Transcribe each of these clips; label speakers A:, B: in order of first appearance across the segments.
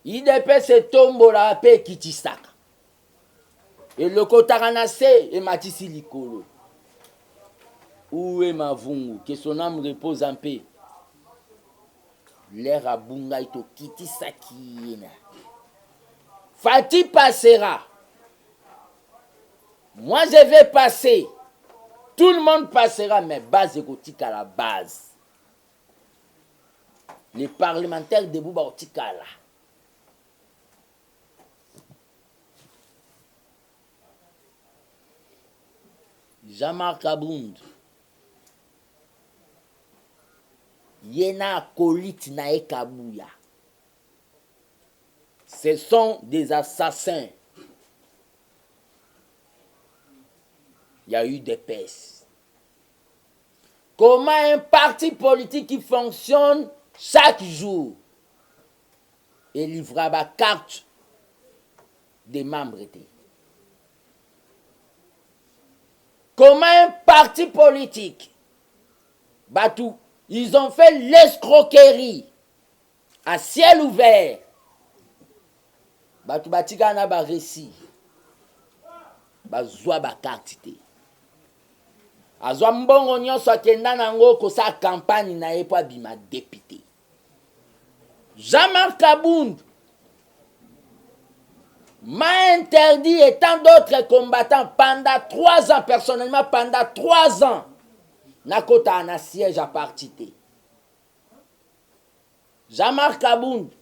A: IDPS tombola pe kitisaka. Et le kotaranase et matisi likolo. Où est Mavungu? Que son âme repose en paix. L'air à bunga ito kitisaki. Fati passera. Moi je vais passer. Tout le monde passera, mais base égotique à la base. Les parlementaires de Bouba Otikala. Jean-Marc Abound. Yena acolyte nae Kabouya. Ce sont des assassins. Il y a eu des pestes. Comment un parti politique qui fonctionne chaque jour et livrera la carte des membres? Comment un parti politique, Batou, ils ont fait l'escroquerie à ciel ouvert. Batou Batika na ba récit. Bazwa ba carte. Azwa mbongo nyonso akenda nango kosa campagne na ye po abima député. Jean-Marc Abound m'a interdit et tant d'autres combattants pendant 3 ans, personnellement pendant 3 ans, nakota na siège à parti. Jean-Marc Abound,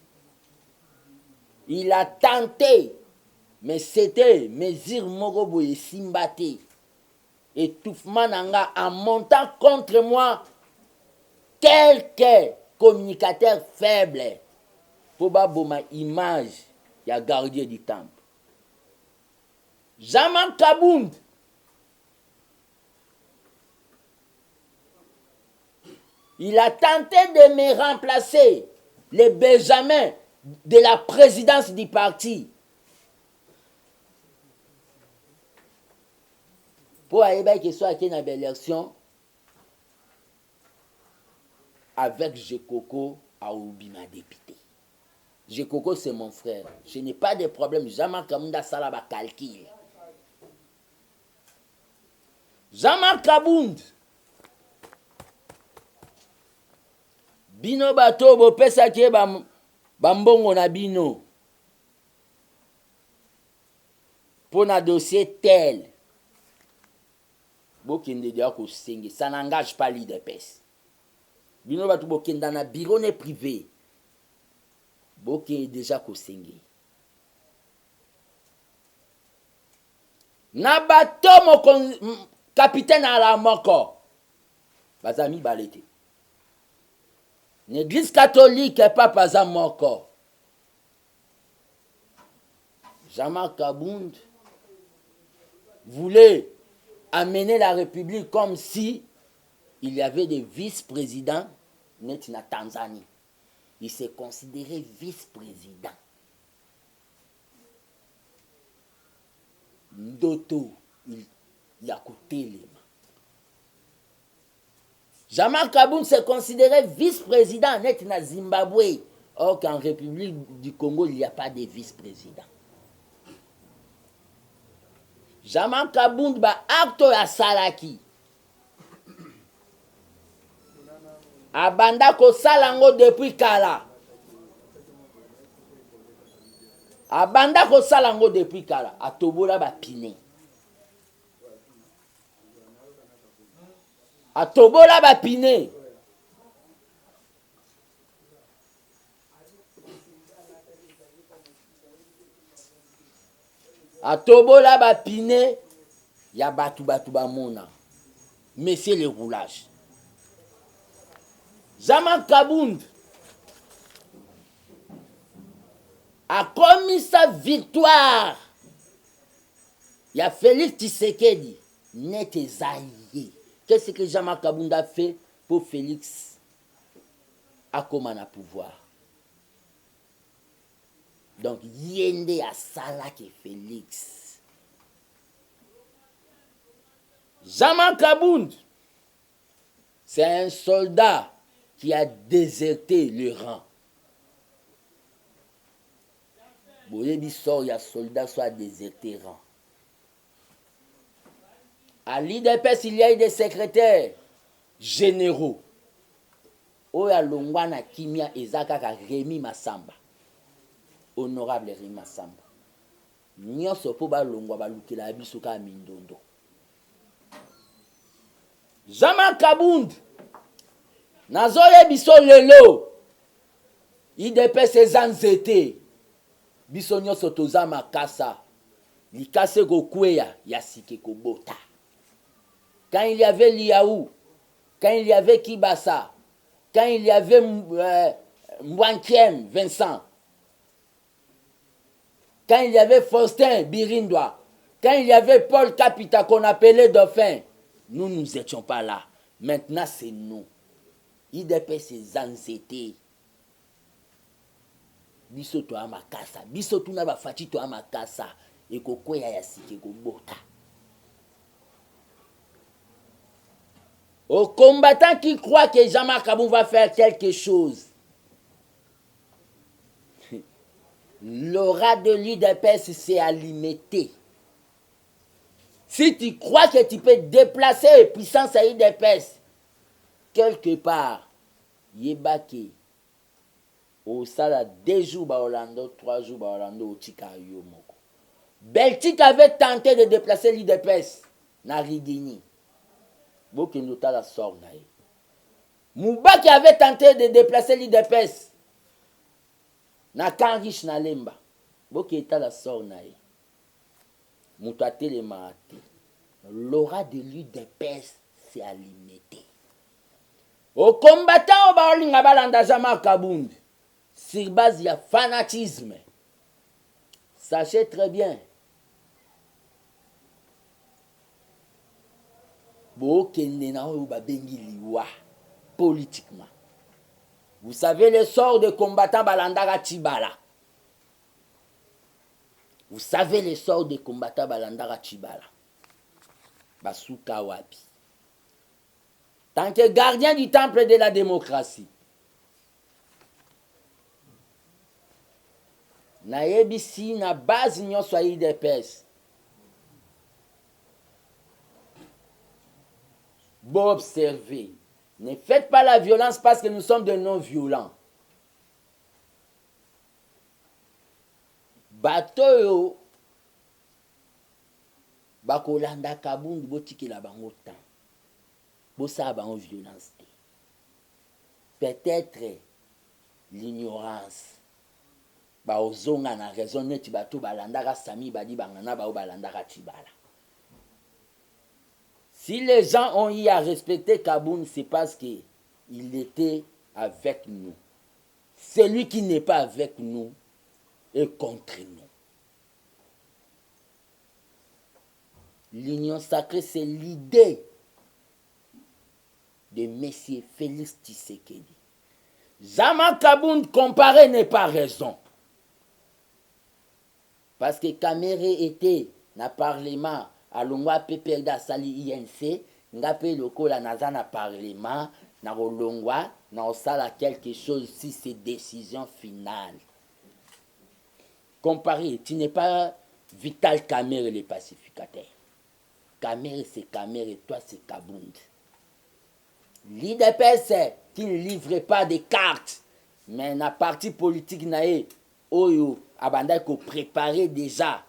A: il a tenté, mais c'était mesure morobo et simbate. Étouffement nanga en montant contre moi quelques communicateurs faibles pour ma image y a gardien du temple. Jean-Marc Abound il a tenté de me remplacer les Benjamins de la présidence du parti. Pour aller qu'il soit qui dans l'élection avec Jekoko à Oubima député. Jekoko c'est mon frère. Je n'ai pas de problème. Jean-Marc Abound Salaba calcul. Jean-Marc Abound Bino bato bo pesa ki bambongo na bino. Pour un dossier tel. Bokende dia ko senge, ça n'engage pas l'IDPS. Bino batu bokenda na bureau ne privé. Bokende déjà ko senge. Na bato mo capitaine à la moko. Bazami balete. L'église catholique est pas à moko. Jean-Marc Abound voulait amener la République comme si il y avait des vice-présidents net na Tanzanie. Il s'est considéré vice-président. Ndoto, il a coûté les mains. Jean-Marc Abound s'est considéré vice-président net na Zimbabwe. Or qu'en République du Congo, il n'y a pas de vice-président. Jean-Marc Abound ba acte ya salaki. Abanda ko salango depuis kala. Abanda ko salango depuis kala. Atobola ba pine. Atobola ba pine. Atobola ba pine. Ya batu ba mona. Mais c'est le roulage. Jean-Marc Abound a commis sa victoire. Il y a Félix Tshisekedi, net zaïe. Qu'est-ce que Jean-Marc Abound a fait pour Félix à comment à pouvoir? Donc, yende a sala que Félix. Jean-Marc Abound, c'est un soldat qui a déserté le rang. boyebi sort ya soldat soit déserté rang. À l'IDPS, il y a eu des secrétaires généraux. Oya longwa na kimia ezakaka Rémi Massamba. Honorable Rémi Massamba. Nyonso po balongwa balukela biso ka mindondo. Jean-Marc Kabund. Nazoye biso lelo. IDPS ezanzete. Biso nyonso toza makasa. Likase kokweya ya sike kobota. Quand il y avait Liaou, quand il y avait Kibasa, quand il y avait Mwankiem, Vincent, quand il y avait Faustin Birindois, quand il y avait Paul Capita qu'on appelait Dauphin, nous n'étions pas là. Maintenant, c'est nous. IDP, c'est Zanzete. Biso to amakasa. Biso tu na bafati to amakasa. Et kokweya ya sike kobota. Aux combattants qui croient que Jean-Marc Kabund va faire quelque chose, l'aura de l'IDPS s'est alimenté. Si tu crois que tu peux déplacer puissance à l'IDPS, quelque part, yebake, au sala 2 jours ba Orlando, 3 jours ba Orlando, au Tika Yomoko. Belgique avait tenté de déplacer l'IDPS na Rigini. Bokendo la sort nae. Moubaki avait tenté de déplacer l'IDPS na Kanrish na Lemba. Bokendo la sort nae. Moutate le maate. L'aura de l'IDPS s'est alimentée. Au combattant au baolinga balanda Jean-Marc Kabund, sur base de fanatisme. Sachez très bien. Politiquement. Vous savez le sort de combattant Balandara Chibala. Vous savez le sort de combattant Balandara Chibala. Basuka Wapi. Tant que gardien du temple de la démocratie. Naebisi na base nyon soit IDPS. Bon observer. Ne faites pas la violence parce que nous sommes de non-violents. Bateau bakolanda Kabund botiki la bango temps. Bosa bango violence. Peut-être l'ignorance. Ba ozonga na raison neti bato balandaka sami badi bangana ba balandaka tibala. Si les gens ont eu à respecter Kabund, c'est parce qu'il était avec nous. Celui qui n'est pas avec nous est contre nous. L'union sacrée, c'est l'idée de M. Félix Tshisekedi. Jean-Marc Kabund comparé n'est pas raison. Parce que Kamere était dans le Parlement. Alongwa PPRD sali INC, ngape lokola naza na parlement, na rolongwa, na osala quelque chose si c'est décision finale. Comparé, tu n'es pas Vital Kamerhe le pacificateur. Kamerhe c'est Kamerhe et toi c'est Kabund. L'IDPS qui ne livre pas de cartes, mais na parti politique nae, oyo abanda ko préparer déjà.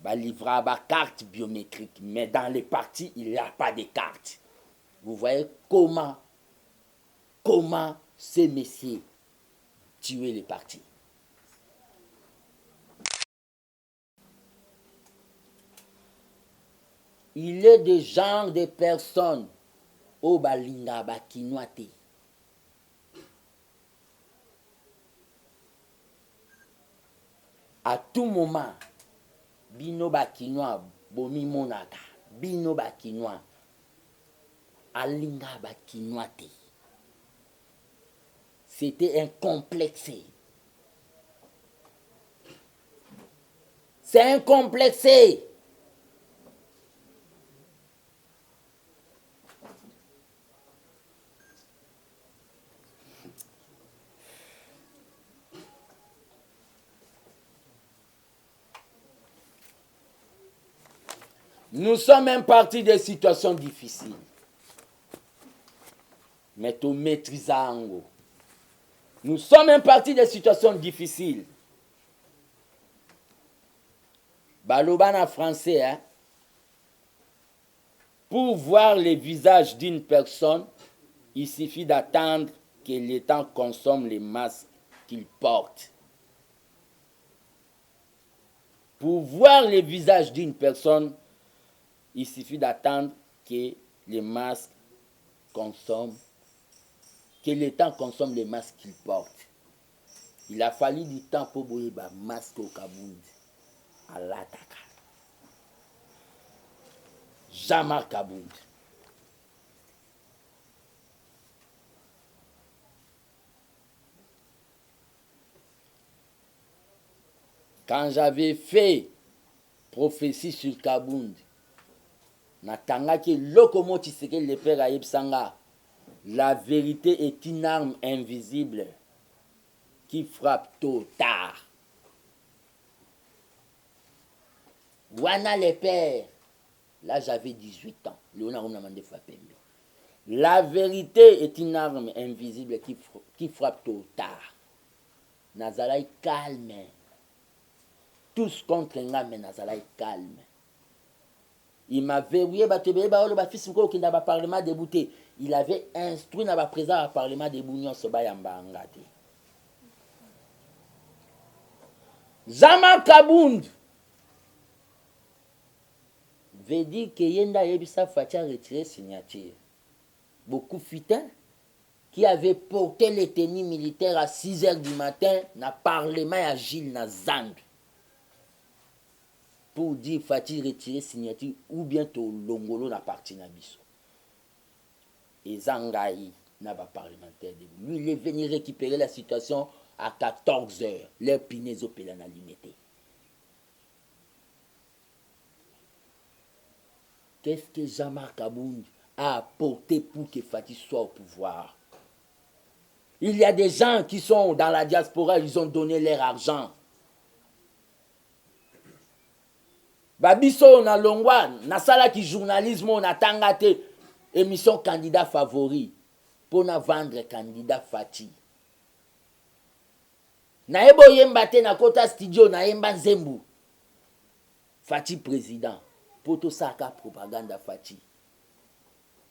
A: Bah, livra ba carte biométrique, mais dans les partis, il n'y a pas de carte. Vous voyez comment ces messieurs tuaient les partis. Il est de genre de personnes au balinga bakinoate. À tout moment, bino bakinois bomi monaka, bino bakinois alinga bakinois te. C'était un complexé. C'est un complexé. Nous sommes même partis des situations difficiles. Mais tu maîtrises. Nous sommes même partis des situations difficiles. Balobana français, hein? Pour voir les visages d'une personne, il suffit d'attendre que les temps consomment les masques qu'il porte. Pour voir les visages d'une personne, il suffit d'attendre que les masques consomment, que les temps consomment les masques qu'il porte. Il a fallu du temps pour boyer un masque au Kabound à l'attaque. Jamar Kabound. Quand j'avais fait prophétie sur Kabound, natangaki lokomo Tshisekedi le père Ayeb Sanga, la vérité est une arme invisible qui frappe tôt ou tard. Wana le père, là j'avais 18 ans. La vérité est une arme invisible qui frappe tôt ou tard. Nazalai calme. Tous contre nga, mais Nazalai calme. Il m'a verrouillé, parlement débouté. Il avait instruit dans le président du parlement de Bounion Sobayamba Ngate. Zama Kabound veut dire que Yenda Yebisa Fati a retiré signature. Beaucoup futins qui avaient porté les tenues militaires à 6h du matin dans le parlement à Gilles Nazand. Pour dire Fati retirer signature ou bientôt Longolo na parti na biso. Et Zangaï n'a pas parlementaire. Lui, il est venu récupérer la situation à 14h. Leur pinaise au pélan à limité. Qu'est-ce que Jean-Marc Kabound a apporté pour que Fati soit au pouvoir? Il y a des gens qui sont dans la diaspora, ils ont donné leur argent. Babiso na longwa, na sala ki journalisme na tangate émission candidat favori pour na vendre candidat Fati. Na ebo yemba te na kota studio na yemba Nzembu. Fati président. Poto saka propaganda Fati.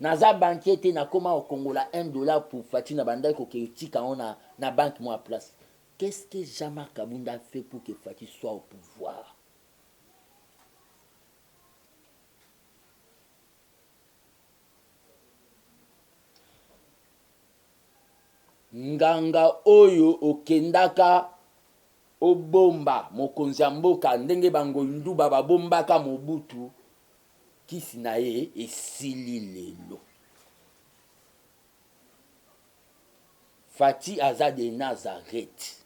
A: Naza banquier te na koma au Congo la $1 pour Fati na bandai ko tika on na banque moi place. Qu'est-ce que Jean-Marc Kabound a fait pour que Fati soit au pouvoir? Nganga oyo okendaka obomba mokonzi ya mboka ndenge bango nduba babombaka Mobutu kisi na ye esili lelo. Fati aza de Nazareth.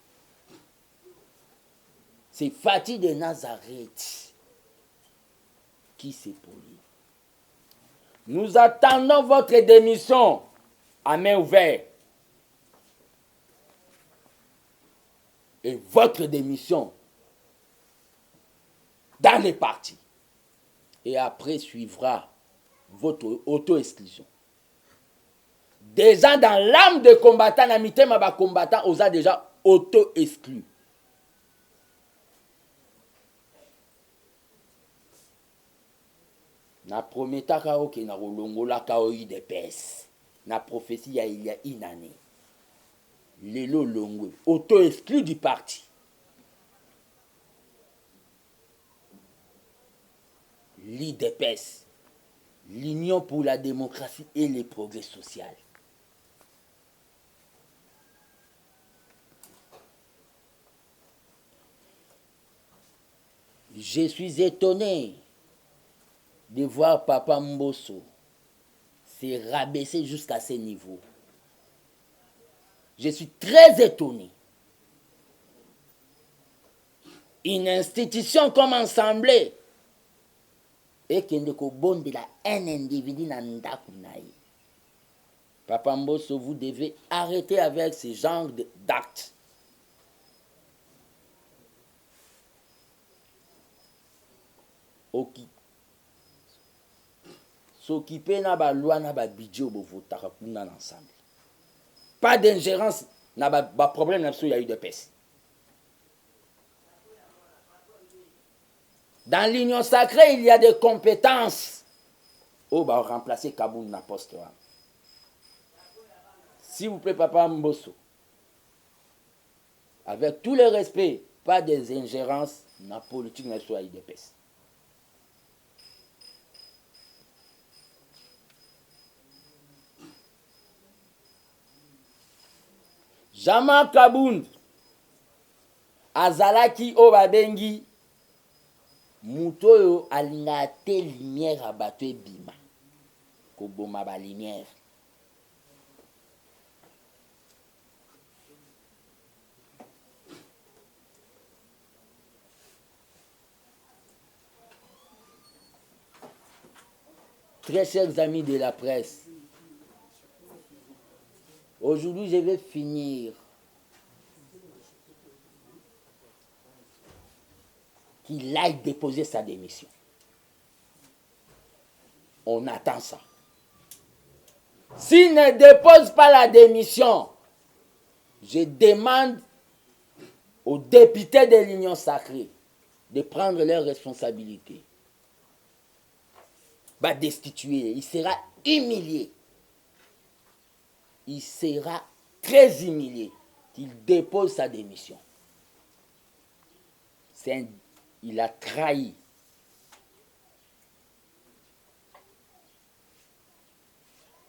A: C'est Fati de Nazareth qui s'est poli. Nous attendons votre démission à main ouverte. Et votre démission dans les partis. Et après suivra votre auto-exclusion. Déjà dans l'âme de combattant, na mitema ba combattant, osa déjà auto-exclu. Na prometaka oke na rolongola ka oyi de pes. Na prophétie il y a une année. Lelo Longwe, auto-exclu du parti. L'IDPS, l'Union pour la démocratie et le progrès social. Je suis étonné de voir Papa Mbosso se rabaisser jusqu'à ce niveau. Je suis très étonné. Une institution comme Assemblée et qui ne peut pas un individu dans le Papa Mbosso, vous devez arrêter avec ce genre d'actes. Ok. s'occuper na ba loi na ba budget bo votaka kuna ensemble. Pas d'ingérence na ba problème na so ya UDPS. Dans l'union sacrée, il y a des compétences. Oh, bah, remplacer Kaboun na poste. S'il vous plaît, Papa Mbosso, avec tout le respect, pas des ingérences dans la politique nationale de paix. Jama Kaboun, Azalaki Obabengi, Mutoyo alinga te lumière abato ebima. Koboma ba lumière. Très chers amis de la presse, aujourd'hui je vais finir qu'il aille déposer sa démission. On attend ça. S'il ne dépose pas la démission, je demande aux députés de l'Union sacrée de prendre leurs responsabilités. Va destituer, il sera humilié. Il sera très humilié qu'il dépose sa démission. Il a trahi.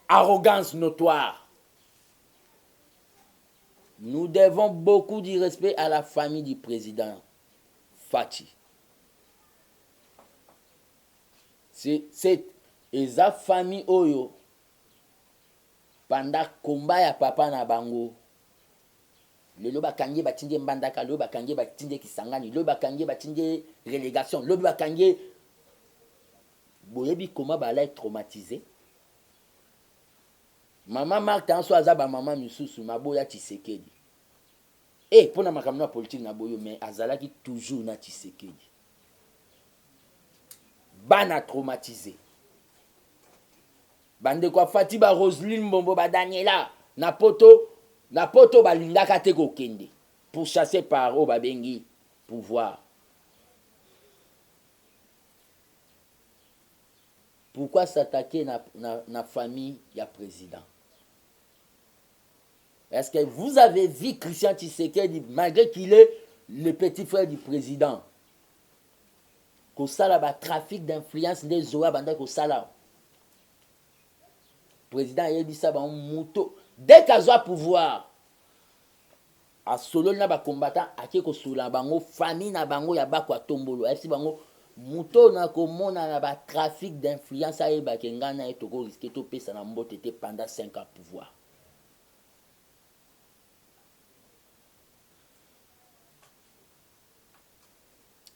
A: Arrogance notoire. Nous devons beaucoup de respect à la famille du président Fachi. C'est eza famille oyo pendant combat ya papa na bango. Lelo bakangi batinde mbandaka, lelo bakangi batinde Kisangani, lelo bakangi batinde relégation, lelo bakangi boyebi comment bala être traumatisé. Maman Marthe en soit azaba maman misusu maboya Tshisekedi. Eh pona makamna politique na boyo mais azalaki toujours na Tshisekedi. Bana traumatisé. Bande kwa Fatiba Roselyne Mbombo ba Daniela na poto balingaka te kokende pour chasser par o babengi pouvoir. Pourquoi s'attaquer na famille ya président? Est-ce que vous avez vu Christian Tshisekedi malgré qu'il est le petit frère du président? Kosala ba trafic d'influence des zoa banda kosala. Président yebisa ba moto dès qu'il a pouvoir a solo na ba combattant ake ko sola bango famille na bango ya bakwa tombolo esi bango moto na komona na ba trafic d'influence a yeba ke ngana etoko risquer to pesa na mbote te pendant 5 ans pouvoir.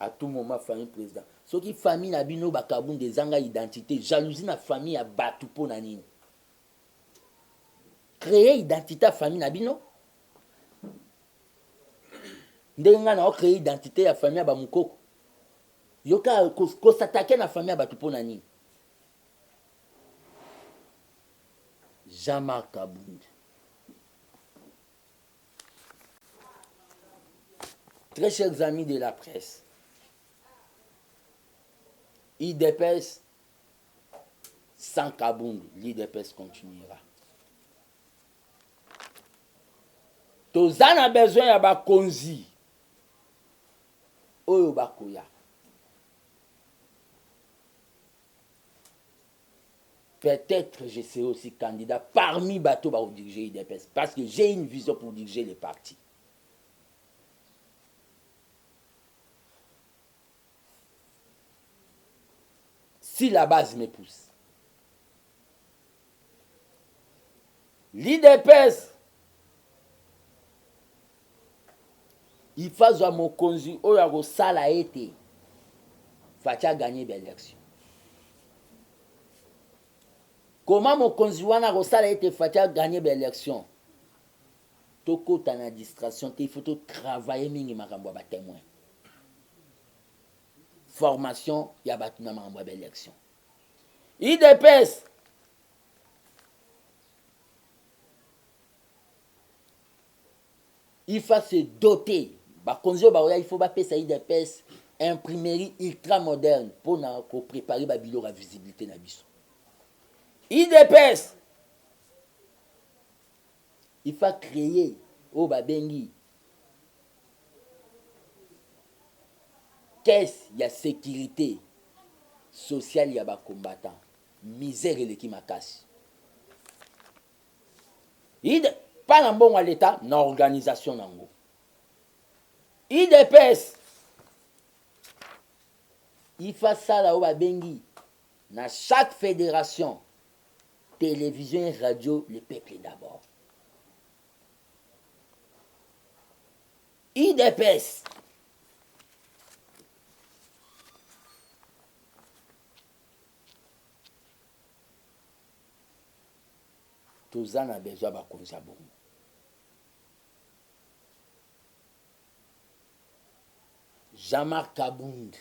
A: À tout moment famille président so ki famille na bino bakabun des anga identité jalousie na famille ya batu po na nini créer identité à famille na bino ndenga na créer identité ya famille ba mukoko yoka ko s'attaquer na famille ba tupo na nini. Jama Kabound. Très chers amis de la presse, IDPS sans Kabound, l'IDPS continuera. Tozana besoin ya ba konzi oyo bakoya. Peut-être je serai aussi candidat parmi bateaux pour diriger IDPS parce que j'ai une vision pour diriger les partis. Si la base me pousse. L'IDPS il faut que mon consul oyo sala été Facha gagner l'élection. Comment mon consul wana sala été Facha gagner l'élection? Toko tana distraction, il faut travailler mingi makambo ba témoin. Formation ya batuna makambo ba élection. IDPS il faut se doter. Il faut pas ça IDPS imprimerie ultra moderne pour préparer la visibilité na biso. IDPS il faut créer au babengi caisse ya sécurité sociale ya ba combattant misère eleki makasi. Pas na mbongo à l'état na organisation nango. IDPS il faut ça là au babengi na chaque fédération télévision et radio le peuple d'abord. IDPS toza na besoin bakonzi ya bongo. Jean-Marc Kabound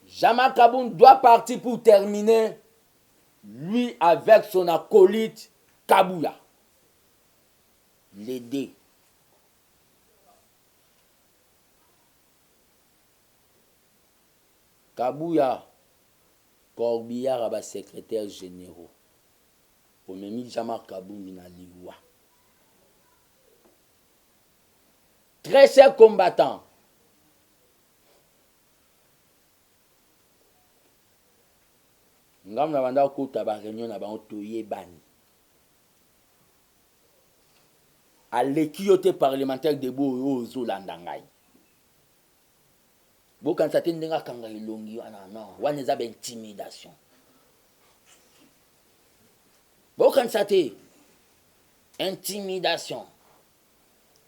A: Jean-Marc Kabound doit partir pour terminer, lui avec son acolyte Kabouya. L'aider. Kabouya, Corbillard à secrétaire général. Pour me Jean-Marc Kabound na liwa. Très chers combattants, ngam na banda kota ba réunion na ba toye bani. À l'équité parlementaire de Boyo Zolandangai. Bo kan sa tendenga kanga ilongi ana non, wana za intimidation. Bo kan sa te intimidation.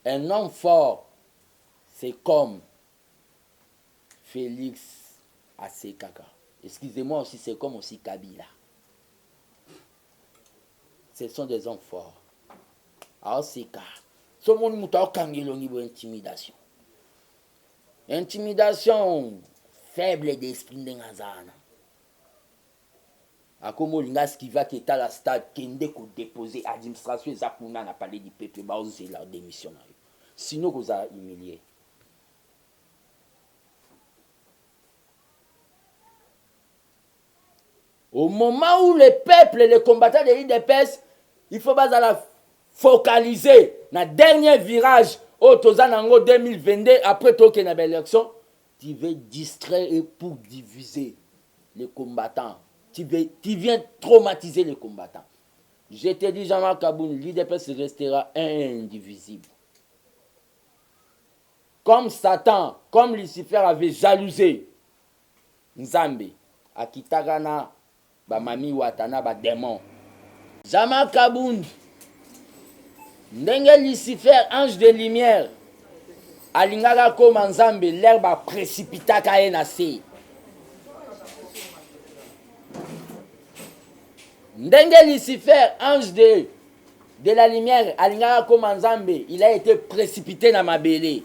A: Un homme fort, c'est comme Félix Asekaka. Excusez-moi aussi, c'est comme aussi Kabila. Ce sont des hommes forts. Alors c'est ça. Ce monde mouta kangelo niveau intimidation. Intimidation faible d'esprit d'engazana. A comme l'ingas qui va quitter la stade kende ko déposer administration ezakuna na parler du peuple ba oser leur démission. Sinon vous a humilié. Au moment où le peuple, les combattants de l'IDPS, il faut pas la focaliser dans le dernier virage au Tozanango 2022 après token na élection, tu veux distraire et pour diviser les combattants. Tu viens traumatiser les combattants. Je te dis, Jean-Marc Kabound, l'IDPS restera indivisible. Comme Satan, comme Lucifer avait jalousé Nzambe, Akitagana, Mami Watana, démon. Jean-Marc Kabound, ndenge Lucifer, ange de lumière, alingaka comme Nzambe, l'herbe précipitaka enase. Ndenge Lucifer, ange de la lumière, alingaka comme Nzambe, il a été précipité dans ma belée.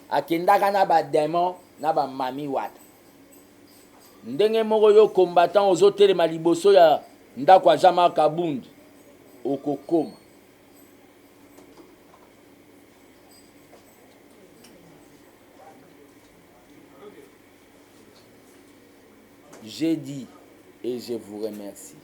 A: Akendaka na ba démon, na ba mami wata. Ndenge moko yo combattant aux hôtels maliboso ya ndako ya Jean-Marc Kabound okokoma. J'ai dit et je vous remercie.